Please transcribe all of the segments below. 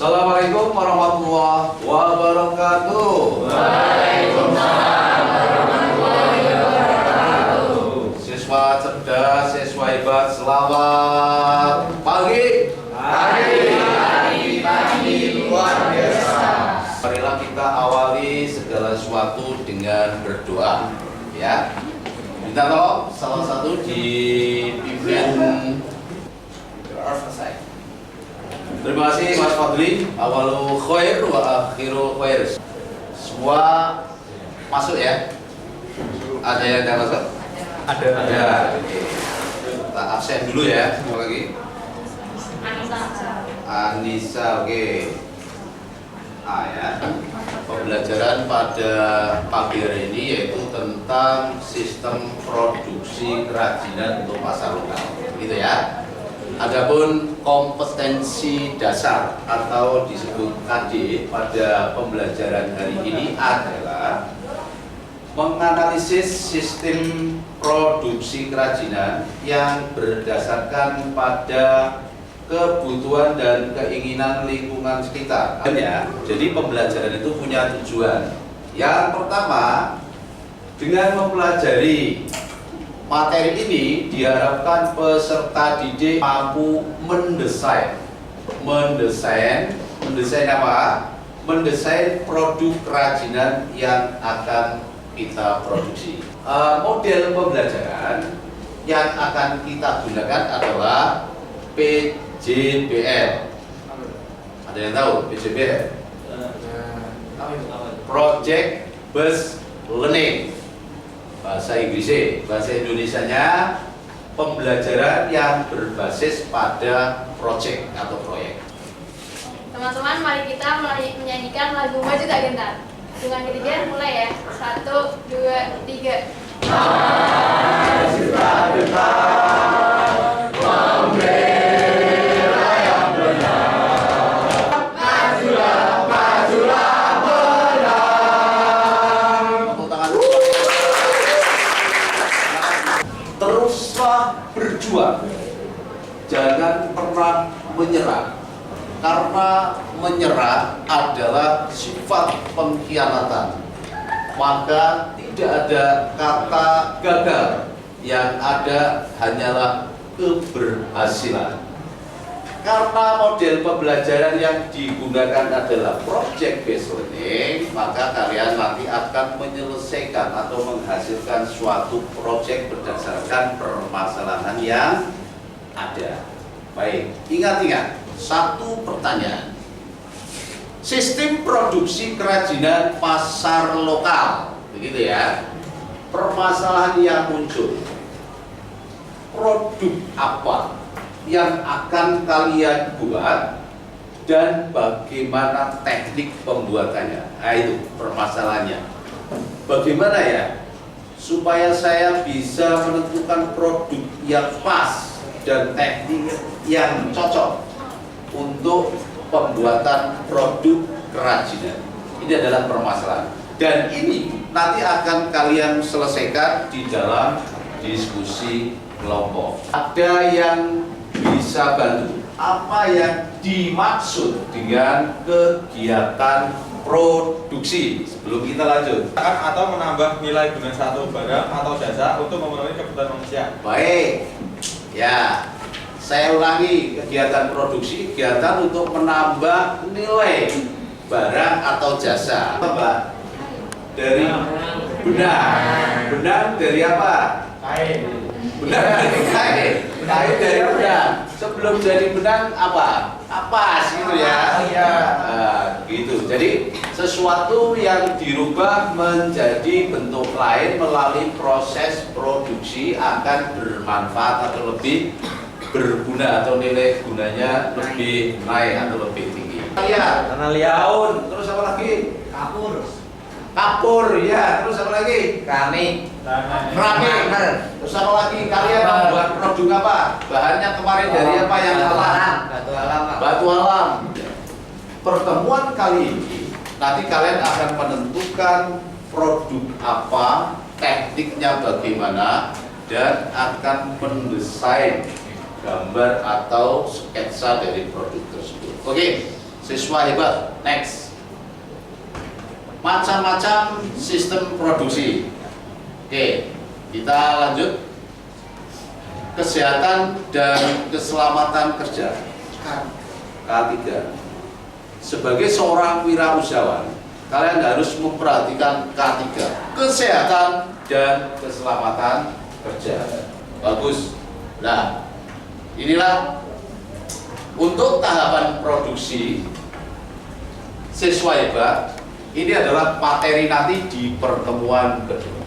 Assalamualaikum warahmatullahi wabarakatuh. Waalaikumsalam warahmatullahi wabarakatuh. Siswa cerdas, siswa hebat, selamat pagi. Pagi luar biasa. Marilah kita awali segala sesuatu dengan berdoa, ya. Minta tolong salah satu dipimpin doa selesai. Terima kasih Mas Fadli. Awalu khair wa akhiru khair. Semua masuk ya? Ada yang tidak masuk? Ada. Oke. Kita absen dulu ya. Semua lagi. Anissa, oke. Ya. Pembelajaran pada pagi hari ini yaitu tentang sistem produksi kerajinan untuk pasar lokal. Gitu ya. Adapun kompetensi dasar atau disebut KD pada pembelajaran hari ini adalah menganalisis sistem produksi kerajinan yang berdasarkan pada kebutuhan dan keinginan lingkungan sekitar. Ya, jadi pembelajaran itu punya tujuan. Yang pertama, dengan mempelajari materi ini diharapkan peserta didik mampu mendesain apa? Mendesain produk kerajinan yang akan kita produksi. Model pembelajaran yang akan kita gunakan adalah PJBL. Ada yang tahu PJBL? Project Based Learning. Bahasa Inggrisnya, bahasa Indonesianya pembelajaran yang berbasis pada project atau proyek. Teman-teman, mari kita menyanyikan lagu Maju Tak Gentar. Dengan ketiga mulai ya. 1, 2, 3. Maju tak gentar, membela yang benar. Majulah, majulah benar. Tepuk tangan. Teruslah berjuang. Jangan pernah menyerah. Karena menyerah adalah sifat pengkhianatan. Maka tidak ada kata gagal, yang ada hanyalah keberhasilan. Karena model pembelajaran yang digunakan adalah project based learning, maka kalian nanti akan menyelesaikan atau menghasilkan suatu project berdasarkan permasalahan yang ada. Baik, ingat-ingat satu pertanyaan. Sistem produksi kerajinan pasar lokal, begitu ya. Permasalahan yang muncul, produk apa yang akan kalian buat dan bagaimana teknik pembuatannya. Nah, itu permasalahannya. Bagaimana ya supaya saya bisa menentukan produk yang pas dan teknik yang cocok untuk pembuatan produk kerajinan. Ini adalah permasalahan. Dan ini nanti akan kalian selesaikan di dalam diskusi kelompok. Ada yang bisa bantu apa yang dimaksud dengan kegiatan produksi sebelum kita lanjut, Atau menambah nilai guna satu barang atau jasa untuk memenuhi kebutuhan manusia. baik ya, saya ulangi, kegiatan produksi, kegiatan untuk menambah nilai barang atau jasa. Apa? Dari benang dari apa? Kain. Benang dari kain. Kain dari benang. Sebelum jadi benang apa? Kapas gitu ya. Iya. Nah, gitu. Jadi sesuatu yang dirubah menjadi bentuk lain melalui proses produksi akan bermanfaat atau lebih berguna atau nilai gunanya lebih naik atau lebih tinggi. Iya. Tanah liat. Daun. Terus apa lagi? Kapur. Kapur, ya. Terus apa lagi? Keramik. Keramik. Terus apa lagi? Kalian membuat produk apa? Bahannya kemarin dari apa yang alam? Batu alam. Batu alam. Pertemuan kali ini nanti kalian akan menentukan produk apa, tekniknya bagaimana, dan akan mendesain gambar atau sketsa dari produk tersebut. Oke, Siswa hebat. Next. Macam-macam sistem produksi. Oke, kita lanjut. Kesehatan dan keselamatan kerja. K3. Sebagai seorang wirausahawan, kalian harus memperhatikan K3. Kesehatan dan keselamatan kerja. Bagus. Nah, inilah untuk tahapan produksi siswa hebat. Ini adalah materi nanti di pertemuan kedua.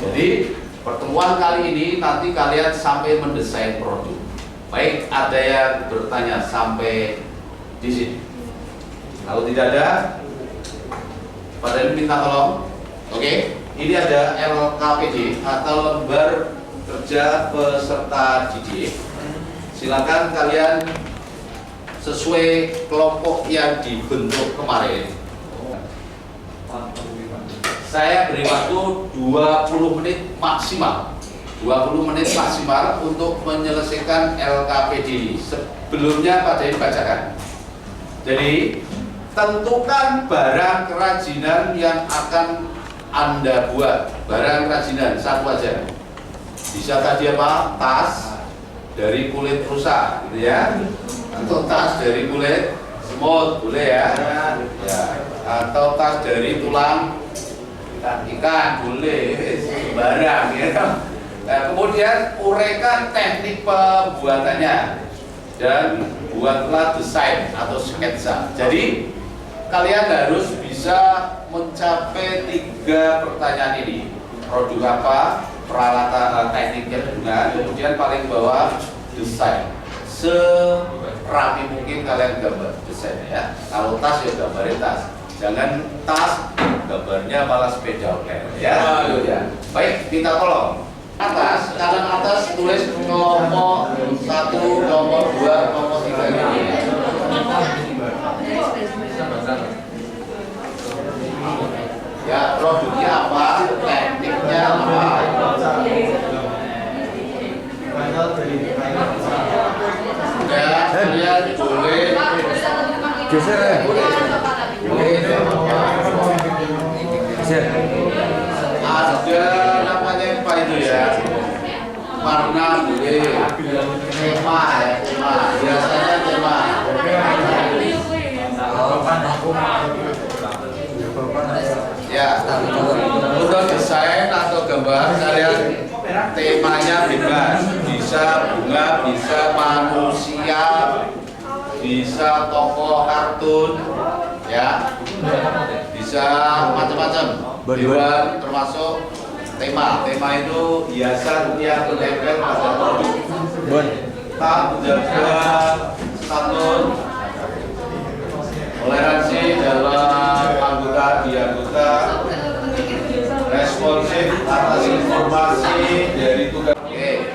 Jadi pertemuan kali ini nanti kalian sampai mendesain produk. Baik, ada yang bertanya sampai di sini? Kalau tidak ada, pada ini minta tolong. Oke, ini ada LKPD atau lembar kerja peserta didik. Silakan kalian sesuai kelompok yang dibentuk kemarin. Saya beri waktu 20 menit maksimal. 20 menit maksimal untuk menyelesaikan LKPD ini. Sebelumnya Pak Dain bacakan. Jadi, tentukan barang kerajinan yang akan Anda buat. Barang kerajinan, satu aja. Bisa tadi apa? Tas dari kulit rusa, gitu ya. Atau tas dari kulit semut, boleh ya. Ya. Atau tas dari tulang ikan, boleh. Barang, ya. Nah, kemudian uraikan teknik pembuatannya dan buatlah desain atau sketsa. Jadi kalian harus bisa mencapai 3 pertanyaan ini. Produk apa, peralatan tekniknya juga, kemudian paling bawah desain. Serapi mungkin kalian gambar desainnya ya. Kalau tas ya gambarin tas. Jangan tas gambarnya malah sepeda ontel ya. Baik, minta tolong. Atas, kanan atas tulis nomor 1, nomor 2, nomor 3 ini. Ya, produknya apa, tekniknya apa. Ya, kalian boleh Geser ya? ada namanya apa itu ya, warna boleh, tema ya, tema biasanya tema. Ya, untuk desain atau gambar kalian temanya bebas, bisa bunga, bisa manusia, bisa tokoh kartun, ya, bisa macam-macam. Hewan termasuk tema. Tema itu hiasan yang menempel pada produk. Tak menjaga status toleransi dalam anggota responsif atas informasi dari tugas. Oke.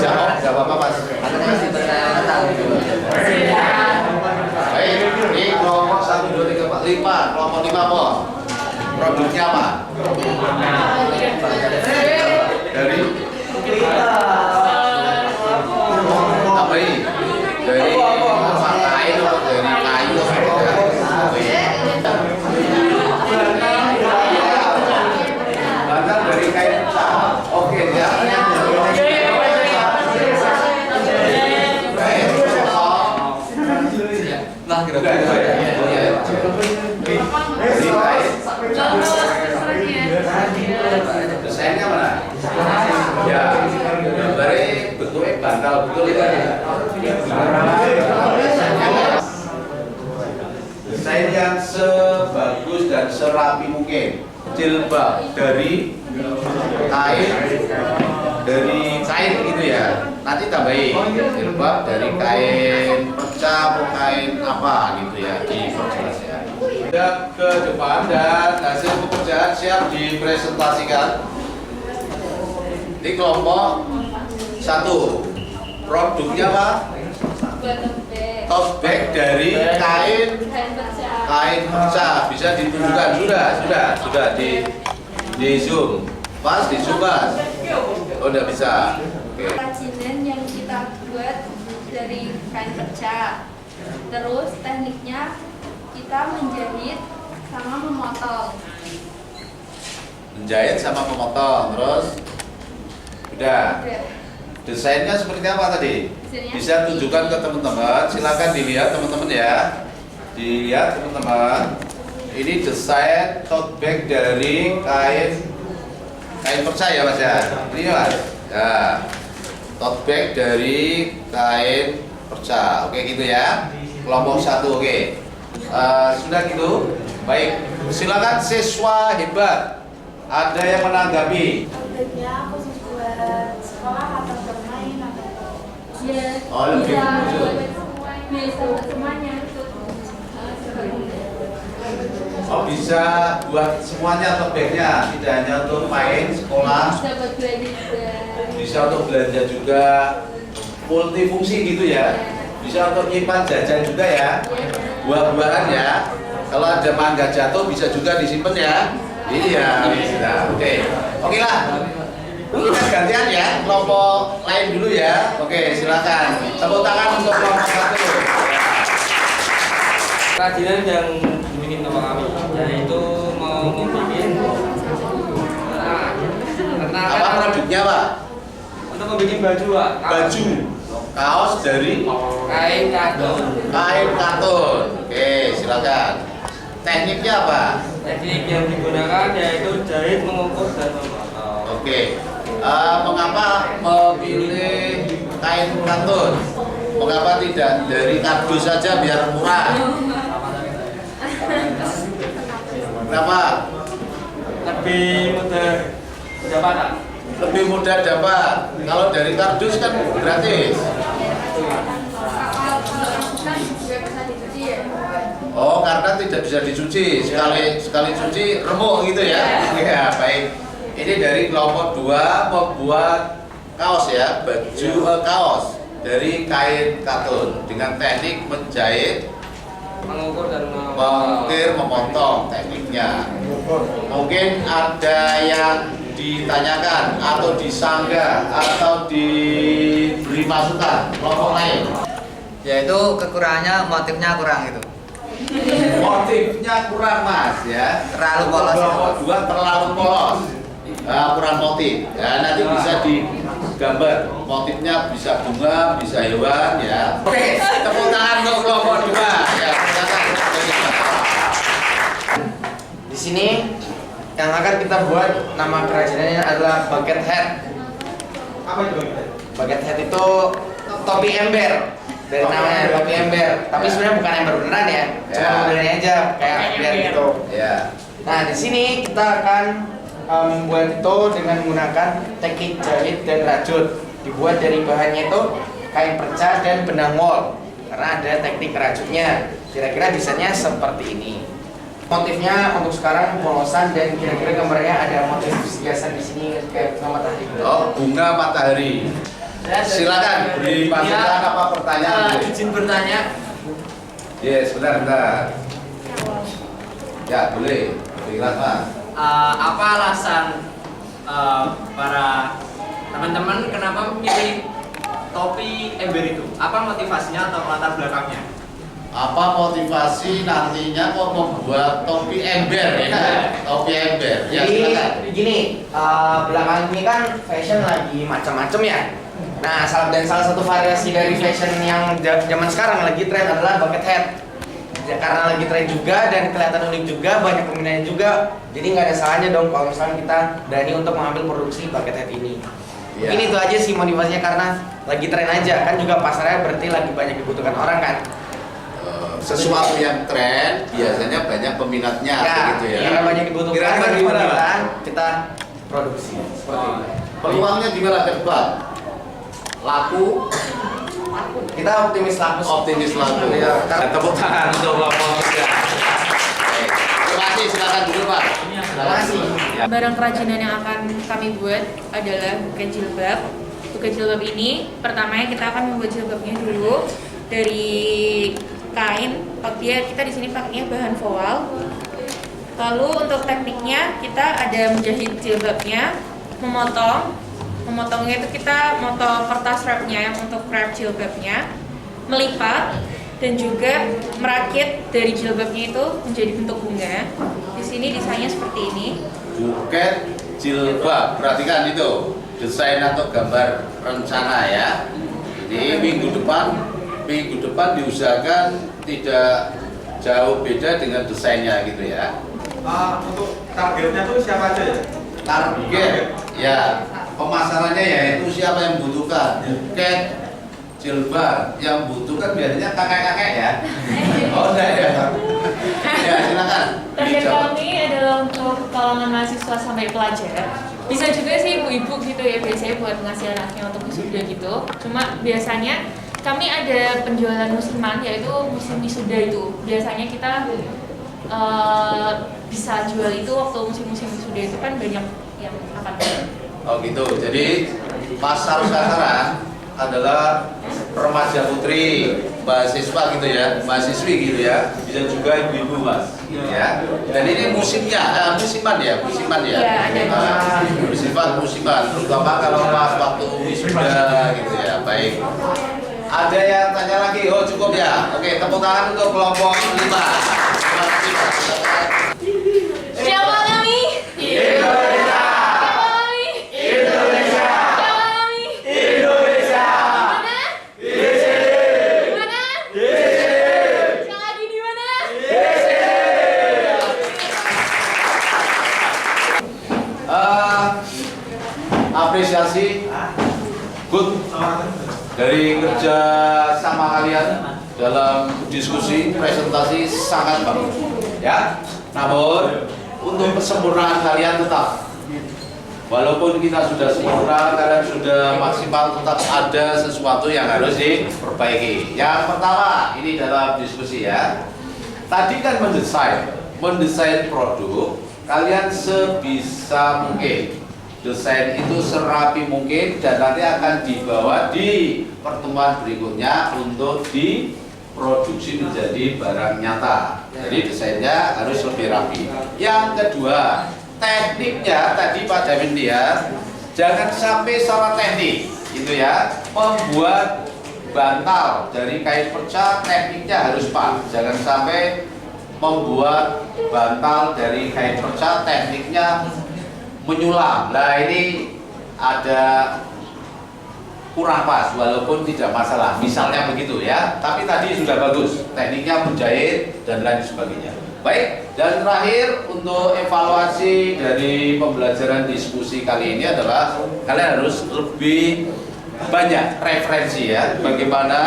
Jawab, gak apa-apa Mas. Baik, ini kelompok 1, 2, 3, 4, 5. Kelompok 5 apa? Produknya apa? Dari apa ini? Dari kain atau dari kayu? Bahkan dari kain besar. Oke, ya. Nah, kira-kira desainnya mana? Ya, gambarnya bentuknya bantal betul ya. Desain yang sebagus dan serapi mungkin. Jilbab dari kain gitu ya. Nanti tambahin jilbab dari kain pecah atau kain apa gitu ya, diperjelas ya. Ke depan dan hasil pekerjaan siap dipresentasikan. Ini kelompok 1. Produknya apa? Tote bag dari kain pecah. Bisa ditunjukkan, sudah di zoom. Pas di zoom Mas. Oh, enggak bisa. Oke. Kerajinan yang kita buat dari kain perca. Terus tekniknya kita menjahit sama memotong. Menjahit sama memotong, terus udah. Udah. Desainnya seperti apa tadi? Desainnya Bisa tunjukkan ke teman-teman. Silakan dilihat teman-teman ya. Dilihat teman-teman. Ini desain tote bag dari kain perca ya Mas ya. Ini Mas. Ya. Tote bag dari kain perca. Oke gitu ya. Kelompok 1 oke. Sudah gitu. Baik. Silakan siswa hebat. Ada yang menanggapi? Tote-bagnya khusus buat sekolah atau bermain atau Oh, lebih khusus. bisa buat semuanya. Oh bisa buat semuanya tote bagnya, tidak hanya untuk main sekolah, Bisa buat belanja juga. bisa untuk belanja juga, multifungsi gitu ya. Bisa untuk nyimpan jajan juga ya, buah-buahan ya. Kalau ada mangga jatuh bisa juga disimpan ya. Iya, bisa. Oke lah. Kita gantian ya, kelompok lain dulu ya. Oke, silakan. Tepuk tangan untuk kelompok 1. Kerajinan yang dibikin sama kami, yaitu mau membuat Apa produknya Pak? untuk membuat baju, Pak. Baju, kaos dari Kain katun. kain katun. Oke, silakan. Tekniknya apa? Teknik yang digunakan yaitu jahit, mengukur, dan memotong. Oke. Mengapa memilih kain katun? Mengapa tidak dari kardus saja biar murah? Kenapa? Lebih mudah dapatan. Lebih mudah dapat. Kalau dari kardus kan gratis. Oh, karena tidak bisa dicuci. Sekali cuci remuk gitu ya. Ya, baik. Ini dari kelompok 2 membuat kaos ya, baju kaos dari kain katun dengan teknik menjahit, Mengukur dan memotong. mengukir, memotong tekniknya. Mungkin ada yang ditanyakan atau disanggah atau diberi masukan kelompok lain. Yaitu kekurangannya motifnya kurang gitu. Motifnya kurang Mas ya. Terlalu polos. Kelompok 2 terlalu polos. Kurang motif. Ya, nanti bisa digambar. Motifnya bisa bunga, bisa hewan ya. Oke, tepuk tangan untuk kelompok 2. Ya, silakan. Di sini yang akan kita buat nama kerajinannya adalah bucket hat. Apa itu? Bucket hat itu topi ember. Dari namanya topi ember. Tapi Ya. sebenarnya bukan ember beneran ya. Cuma Ya. modelnya aja kayak biar gitu. Ya. Nah, di sini kita akan membuat itu dengan menggunakan teknik jahit dan rajut. Dibuat dari bahannya itu kain perca dan benang wol. Karena ada teknik rajutnya. Kira-kira desainnya seperti ini. Motifnya untuk sekarang polosan dan kira-kira gambarnya ada motif hiasan di sini kayak bunga matahari. Oh, bunga matahari. Silakan beri masukan apa pertanyaan? Izin bertanya. Yes, bentar. Ya, boleh. Silakan. Apa alasan para teman-teman kenapa memilih topi ember itu? Apa motivasinya atau latar belakangnya? Apa motivasi nantinya kok membuat topi ember ya? Topi ember. Ya, Jadi silakan. begini, belakang ini kan fashion lagi macam-macam ya. Nah, salah satu variasi dari fashion yang zaman sekarang lagi tren adalah bucket hat. Ya, karena lagi tren juga dan kelihatan unik juga, banyak peminatnya juga. Jadi nggak ada salahnya dong kalau misalnya kita berani untuk mengambil produksi bucket hat ini. Ya. Mungkin itu aja sih motivasinya karena lagi tren aja kan juga pasarnya berarti lagi banyak dibutuhkan orang kan. Sesuatu yang tren biasanya banyak peminatnya begitu ya. Karena banyak dibutuhkan Kira-kira banyak gimana, Pak? peminat, kita produksi seperti itu. Peluangnya gimana ke depan? Laku, Kita optimis laku. optimis laku. Iya. Tepuk tangan untuk kelompok 3. Terima kasih, silakan dulu Pak. Terima kasih. Ya. Barang kerajinan yang akan kami buat adalah bukan jilbab. Bukan jilbab ini, pertamanya kita akan membuat jilbabnya dulu dari kain. Kita di sini pakainya bahan voal. Lalu untuk tekniknya kita ada menjahit jilbabnya, memotong Memotongnya itu kita motong kertas wrapnya untuk wrap jilbabnya, melipat dan juga merakit dari jilbabnya itu menjadi bentuk bunga. Di sini desainnya seperti ini. Buket jilbab, perhatikan itu desain atau gambar rencana ya. Jadi minggu depan diusahakan tidak jauh beda dengan desainnya gitu ya. Untuk targetnya tuh siapa aja ya? Target ya pemasarannya yaitu siapa yang membutuhkan buket jilbab, yang butuhkan biasanya kakek-kakek ya. Oh enggak ya. Ya silakan. Target Dijawab. kami adalah untuk kalangan mahasiswa sampai pelajar. Bisa juga sih ibu-ibu gitu ya, biasanya buat ngasih anaknya untuk wisuda gitu. Cuma biasanya kami ada penjualan musiman, yaitu musim wisuda itu. Biasanya kita bisa jual itu waktu musim-musim wisuda itu kan banyak yang akan. Oh gitu. Jadi pasar sasaran adalah remaja putri, mahasiswa gitu ya, mahasiswi gitu ya, bisa juga ibu-ibu mas, gitu ya. Dan ini musiman ya, Iya, ada bersifat musiman, terutama kalau pas waktu wisuda gitu ya. Baik. Ada yang tanya lagi? Oh cukup ya. Oke, tepuk tangan untuk kelompok 5. Siapa kami? Indonesia. Siapa kami? Indonesia. Siapa kami? Indonesia. Di mana? Sekali lagi di mana? Apresiasi good dari kerja sama kalian dalam diskusi presentasi sangat bagus ya. Namun untuk kesempurnaan kalian tetap, walaupun kita sudah sempurna, kalian sudah maksimal, tetap ada sesuatu yang harus diperbaiki. Yang pertama ini dalam diskusi ya, tadi kan mendesain produk, kalian sebisa mungkin desain itu serapi mungkin dan nanti akan dibawa di pertemuan berikutnya untuk diproduksi menjadi barang nyata. Jadi desainnya harus lebih rapi. Yang kedua, tekniknya tadi Pak Damin lihat, jangan sampai salah teknik, gitu ya. Membuat bantal dari kain perca tekniknya harus pas. Jangan sampai membuat bantal dari kain perca tekniknya menyulam. Nah ini ada kurang pas, walaupun tidak masalah. Misalnya begitu ya. Tapi tadi sudah bagus, tekniknya menjahit dan lain sebagainya. Baik, dan terakhir untuk evaluasi dari pembelajaran diskusi kali ini adalah kalian harus lebih banyak referensi ya, bagaimana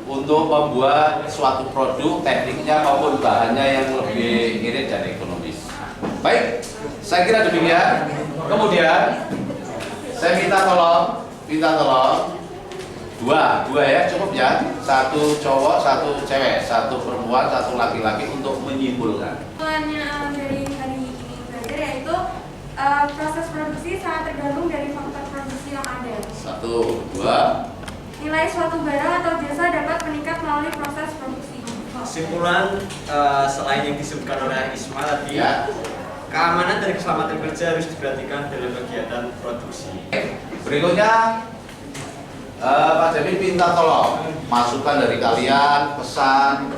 untuk membuat suatu produk, tekniknya maupun bahannya yang lebih irit dan ekonomis. Baik, saya kira demikian. Kemudian saya minta tolong dua ya, cukup ya, satu cowok, satu cewek, satu perempuan, satu laki-laki untuk menyimpulkan. Kesimpulannya dari hari ini belajar yaitu proses produksi sangat tergantung dari faktor produksi yang ada. Satu, dua. Nilai suatu barang atau jasa dapat meningkat melalui proses produksi. Kesimpulan selain yang disebutkan oleh Isma tadi, Ya. keamanan dan keselamatan kerja harus diperhatikan dalam kegiatan produksi. Berikutnya Pak Jamin minta tolong masukan dari kalian, pesan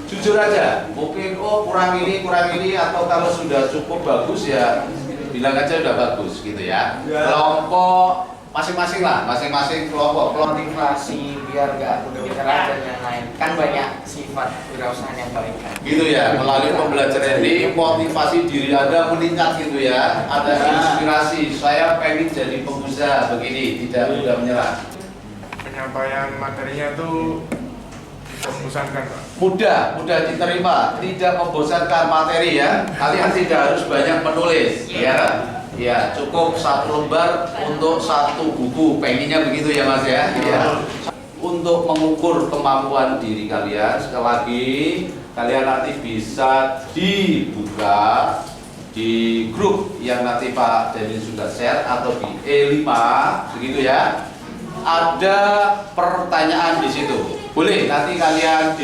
jujur aja, mungkin kurang ini atau kalau sudah cukup bagus ya bilang aja udah bagus gitu ya. Kelompok masing-masing lah, masing-masing kelompok Motivasi biar nggak menyerah dan yang lain. Kan banyak sifat wirausahaan yang baik kan. gitu ya. Melalui pembelajaran ini motivasi diri Anda meningkat gitu ya. Ada inspirasi, saya pengen jadi pengusaha begini, tidak mudah menyerah. Penyampaian materinya tuh tidak membosankan, Pak. Mudah diterima, tidak membosankan materi ya. Kalian tidak harus banyak menulis ya. Ya, cukup satu lembar untuk satu buku, pengennya begitu ya Mas ya. Ya. Untuk mengukur kemampuan diri kalian, sekali lagi kalian nanti bisa dibuka di grup yang nanti Pak Demin sudah share atau di E5 begitu ya. Ada pertanyaan di situ. Boleh nanti kalian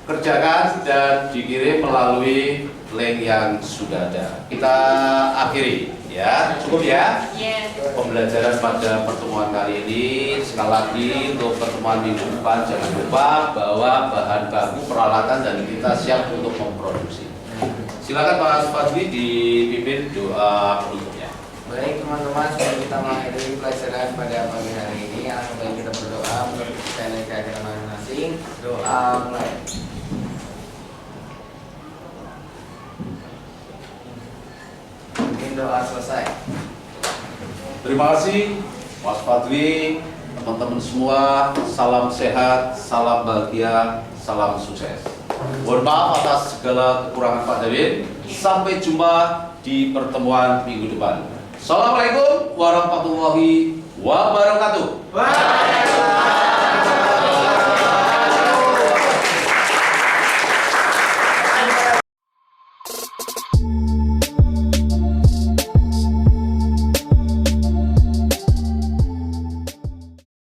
dikerjakan dan dikirim melalui link yang sudah ada. Kita akhiri. Ya, cukup ya. Yes. Pembelajaran pada pertemuan kali ini, sekali lagi untuk pertemuan minggu depan jangan lupa bawa bahan baku, peralatan, dan kita siap untuk memproduksi. Silakan Pak Fadli dipimpin doa penutupnya. Baik teman-teman, sebelum kita mengakhiri pelajaran pada pagi hari ini, alangkah baik kita berdoa untuk kita keadaan masing-masing. Doa mulai. Mungkin doa selesai. Terima kasih Mas Fadli, teman-teman semua, salam sehat, salam bahagia, salam sukses. Mohon maaf atas segala kekurangan Pak David. Sampai jumpa di pertemuan minggu depan. Assalamualaikum warahmatullahi wabarakatuh.